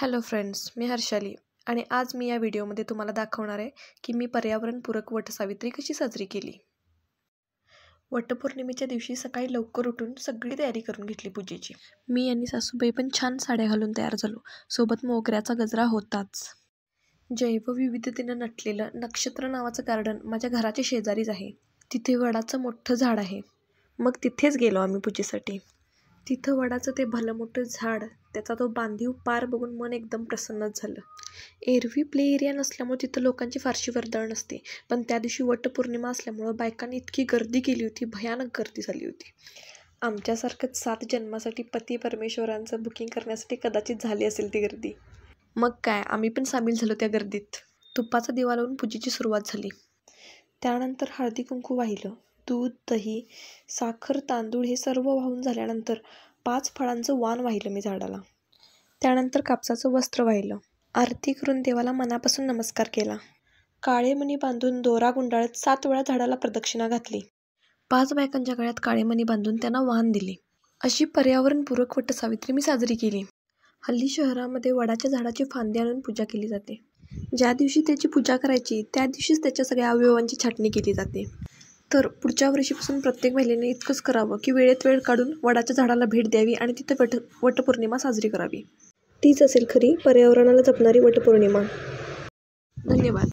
Hello friends, मी हर्षाली आणि आज मी या व्हिडिओमध्ये तुम्हाला दाखवणार आहे की मी पर्यावरणपूरक वटसावित्री कशी साजरी केली. वटपौर्णिमेच्या दिवशी सकाळी लवकर उठून सगळी तयारी करून घेतली पूजेची. मी आणि सासूबाई पण छान साड्या घालून तयार झालो. सोबत मोगऱ्याचा गजरा होताच. जैवविविधतेनं नटलेलं नक्षत्र नावाचं गार्डन माझ्या घराच्या शेजारीच आहे. तिथे वडाचं मोठं झाड आहे. मग तिथेच गेलो आम्ही पूजेसाठी. तिथं वडाचं ते भलं मोठं झाड, त्याचा तो बांधीव पार बघून मन एकदम प्रसन्नच झालं. एरवी प्ले एरिया नसल्यामुळे तिथं लोकांची फारशी वर्दळ नसते, पण त्या दिवशी वटपौर्णिमा असल्यामुळं बायकांनी इतकी गर्दी केली होती, भयानक गर्दी झाली होती. आमच्यासारखंच 7 जन्मासाठी पती परमेश्वरांचं बुकिंग करण्यासाठी कदाचित झाली असेल ती गर्दी. मग काय, आम्ही पण सामील झालो त्या गर्दीत. तुपाचा दिवा लावून पूजेची सुरुवात झाली. त्यानंतर हळदी कुंकू वाहिलं. दूध, दही, साखर, तांदूळ हे सर्व वाहून झाल्यानंतर 5 फळांचं वाण वाहिलं मी झाडाला. त्यानंतर कापसाचं वस्त्र वाहिलं. आरती करून देवाला मनापासून नमस्कार केला. काळे मणी बांधून दोरा गुंडाळत 7 वेळा झाडाला प्रदक्षिणा घातली. 5 बायकांच्या गळ्यात काळे मणी बांधून त्यांना वाण दिले. अशी पर्यावरणपूरक वटसावित्री मी साजरी केली. हल्ली शहरामध्ये वडाच्या झाडाची फांदी आणून पूजा केली जाते. ज्या दिवशी त्याची पूजा करायची त्या दिवशीच त्याच्या सगळ्या अवयवांची छाटणी केली जाते. तर पुढच्या वर्षीपासून प्रत्येक महिलेने इतकंच करावं की वेळेत वेळ काढून वडाच्या झाडाला भेट द्यावी आणि तिथं वटपौर्णिमा साजरी करावी. तीच असेल खरी पर्यावरणाला जपणारी वटपौर्णिमा. धन्यवाद.